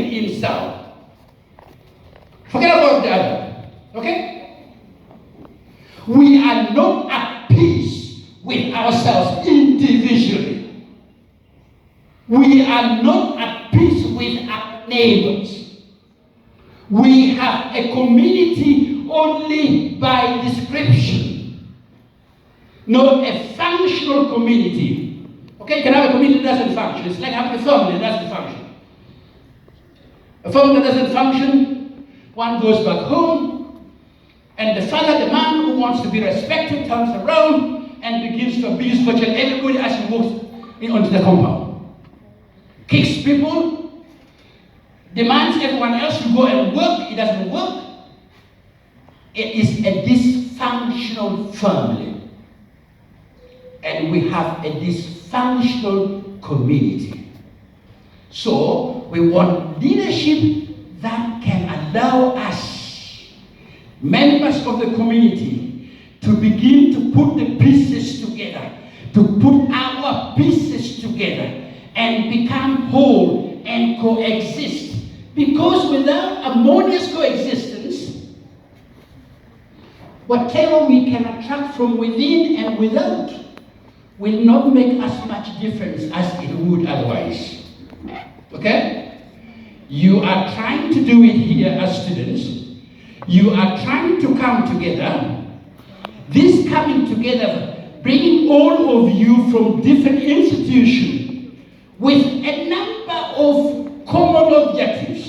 himself. Forget about the other. Okay? We are not at peace with ourselves individually. We are not at peace with our neighbors. We have a community only by description, not a functional community. Okay, you can have a community that doesn't function. It's like having a family that doesn't function. A family that doesn't function, one goes back home, and the father, the man who wants to be respected, turns around and begins to abuse virtually everybody as he walks onto the compound. Kicks people, demands everyone else to go and work. It doesn't work. It is a dysfunctional family. And we have a dysfunctional community. So we want leadership that can allow us, members of the community, to begin to put the pieces together, to put our pieces together and become whole and coexist. Because without harmonious coexistence, whatever we can attract from within and without will not make as much difference as it would otherwise. Okay? You are trying to do it here as students. You are trying to come together. This coming together, bringing all of you from different institutions with a number of common objectives.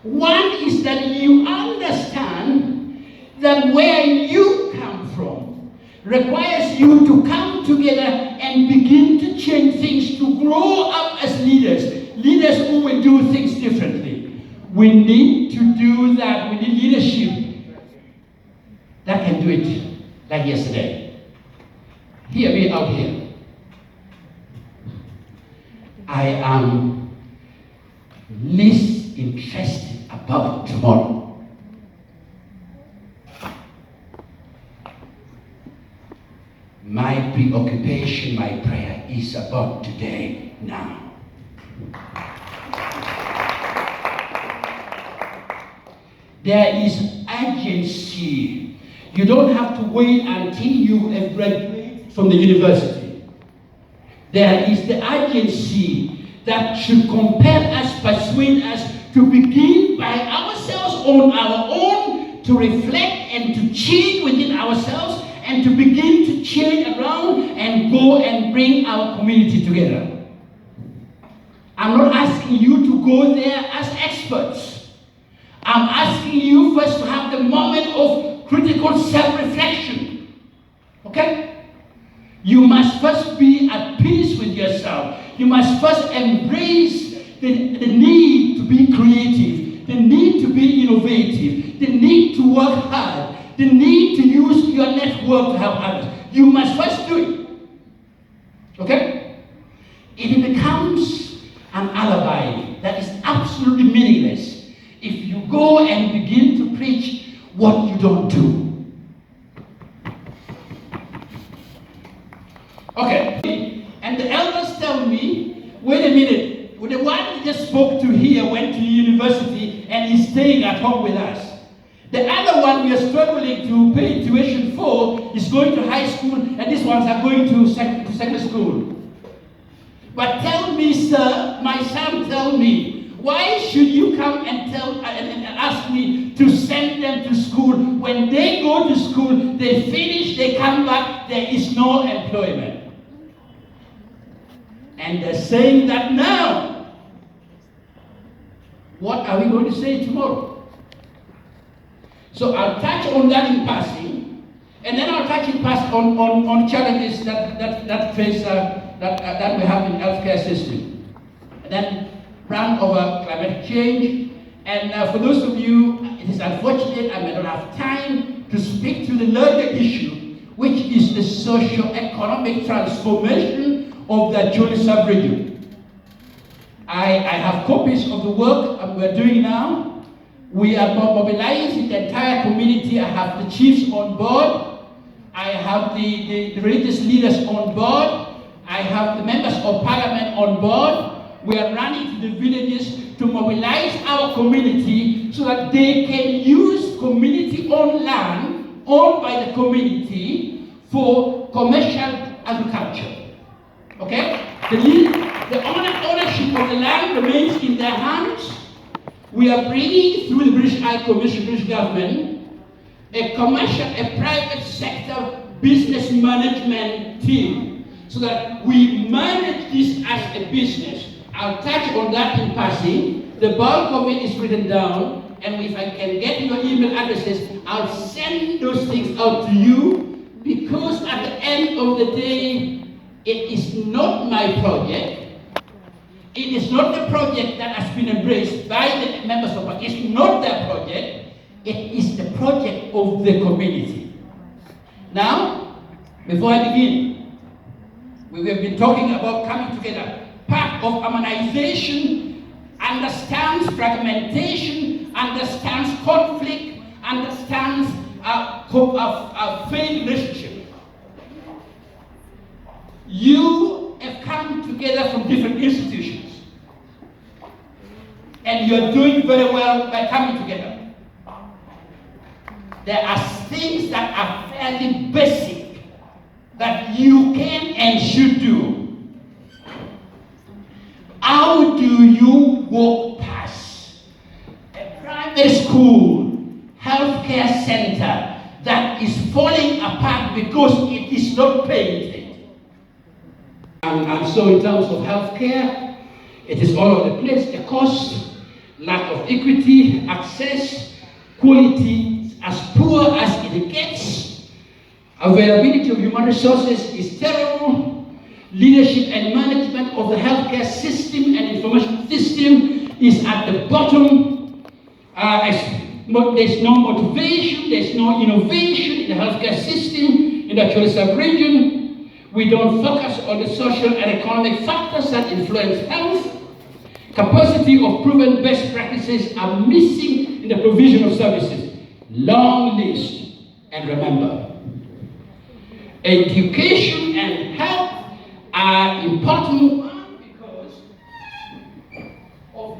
One is that you understand that where you come from requires you to come together and begin to change things, to grow up as leaders who will do things differently. We need to do that. We need leadership that can do it like yesterday. Hear me out here. I am least interested about tomorrow. My preoccupation, my prayer is about today, now. There is urgency. You don't have to wait until you have graduated from the university. There is the urgency that should compel us, persuade us to begin by ourselves on our own, to reflect and to change within ourselves, and to begin to change around and go and bring our community together. I'm not asking you to go there as experts. I'm asking you first to have the moment of critical self-reflection. Okay? You must first be at peace with yourself. You must first embrace the need to be creative, the need to be innovative, the need to work hard, the need to use your network to help others. You must first do it. Okay? It becomes an alibi that is absolutely meaningless if you go and begin to preach what you don't do. Okay, and the elders tell me, wait a minute, the one you just spoke to here went to university and is staying at home with us. The other one we are struggling to pay tuition for is going to high school, and these ones are going to secondary school. But tell me, sir, my son, tell me, why should you come and ask me to send them to school? When they go to school, they finish, they come back, there is no employment. And they're saying that now. What are we going to say tomorrow? So I'll touch on that in passing, and then I'll touch in passing on challenges that face that we have in the healthcare system. And then run over climate change. And for those of you, it is unfortunate I may not have time to speak to the larger issue, which is the socio-economic transformation of the Acholi sub-region. I have copies of the work we're doing now. We are mobilizing the entire community. I have the chiefs on board. I have the religious leaders on board. I have the members of parliament on board. We are running to the villages to mobilize our community so that they can use community-owned land owned by the community for commercial agriculture. Okay? The ownership of the land remains in their hands. We are bringing through the British High Commission, British government, a private sector business management team so that we manage this as a business. I'll touch on that in passing. The bulk of it is written down, and if I can get your email addresses, I'll send those things out to you, because at the end of the day, it is not my project. It is not the project that has been embraced by the members of Parliament. It's not their project. It is the project of the community. Now, before I begin, we have been talking about coming together. Part of harmonization understands fragmentation, understands conflict, understands a failed relationship. You have come together from different institutions, and you're doing very well by coming together. There are things that are fairly basic that you can and should do. How do you walk past a private school, healthcare center that is falling apart because it is not painted? And so in terms of healthcare, it is all over the place. The cost, lack of equity, access, quality as poor as it gets. Availability of human resources is terrible. Leadership and management of the healthcare system and information system is at the bottom. There's no motivation, there's no innovation in the healthcare system in the Acholi sub-region. We don't focus on the social and economic factors that influence health. Capacity of proven best practices are missing in the provision of services. Long list. And remember, education and health are important because of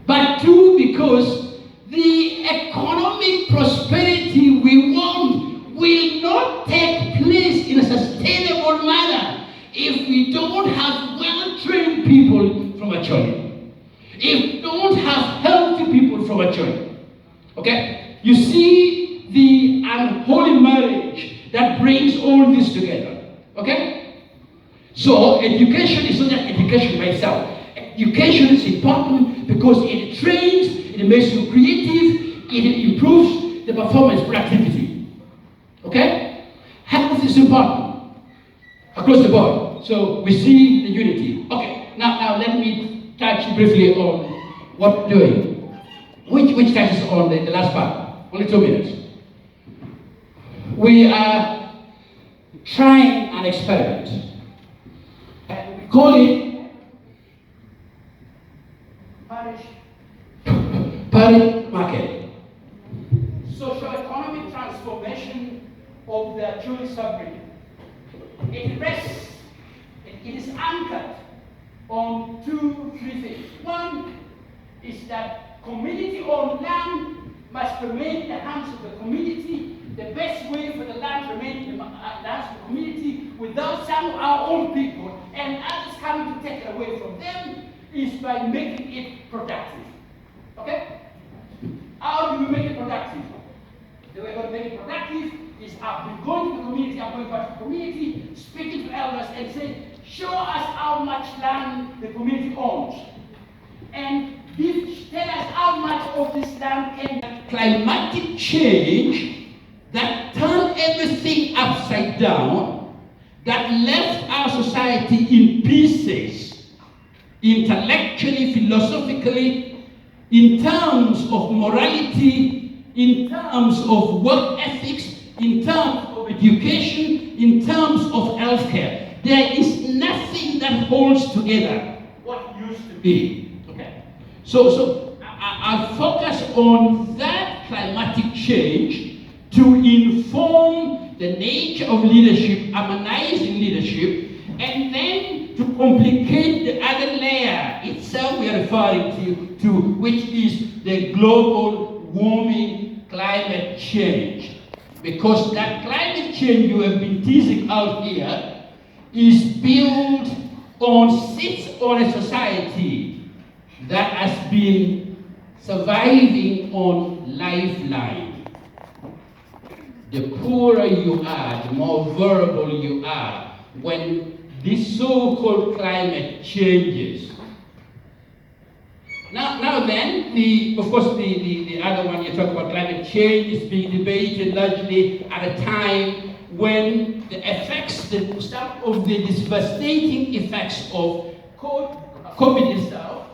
but two, because the economic prosperity we want will not take place in a sustainable manner if we don't have well-trained people from Acholi. If we don't have healthy people from Acholi. Okay? You see the unholy marriage that brings all this together. Okay? So education is not just education by itself. Education is important because it trains, it makes you creative, it improves the performance, productivity. Okay? Health is important across the board. So we see the unity. Okay, now let me touch briefly on what we're doing. Which touches on the last part? Only 2 minutes. We are trying an experiment. We call it parish market. Socio-economic transformation of the Acholi sub-region. It is anchored on 2-3 things. One is that community-owned land must remain in the hands of the community. The best way for the land to remain in the hands of the community without some of our own people and others coming to take it away from them is by making it productive. Okay? How do we make it productive? The way we're going to make it productive is I've been going to the community, I'm going back to the community, speaking to elders and saying, show us how much land the community owns. And tell us how much of this land can climatic change that turned everything upside down, that left our society in pieces, intellectually, philosophically, in terms of morality, in terms of work ethics, in terms of education, in terms of healthcare. There is nothing that holds together what used to be. Okay. So I'll focus on that climatic change to inform the nature of leadership, harmonizing leadership, and then to complicate the other layer itself we are referring to, which is the global warming, climate change. Because that climate change you have been teasing out here is built sits on a society that has been surviving on lifeline. The poorer you are, the more vulnerable you are when this so-called climate changes. Now then, of course, the other one you talk about, climate change, is being debated largely at a time when the effects, some of the devastating effects of COVID itself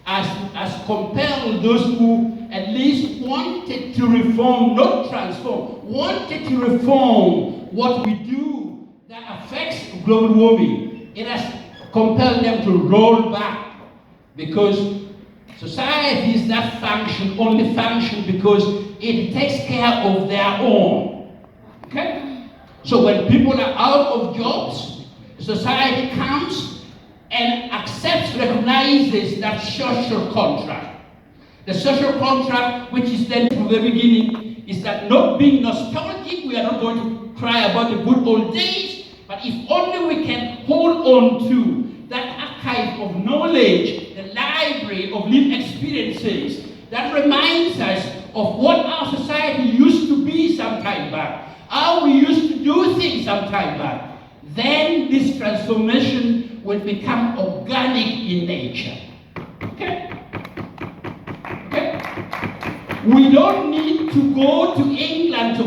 has compelled those who at least wanted to reform, not transform, wanted to reform what we do that affects global warming. It has compelled them to roll back, because societies that function only function because it takes care of their own. Okay? So when people are out of jobs, society comes and accepts, recognizes that social contract. The social contract, which is then from the beginning, is that not being nostalgic, we are not going to cry about the good old days, but if only we can hold on to that archive of knowledge, the library of lived experiences, that reminds us of what our society used to be some time back, how we used to do things some time back, then this transformation will become organic in nature. Okay? Okay? We don't need to go to England to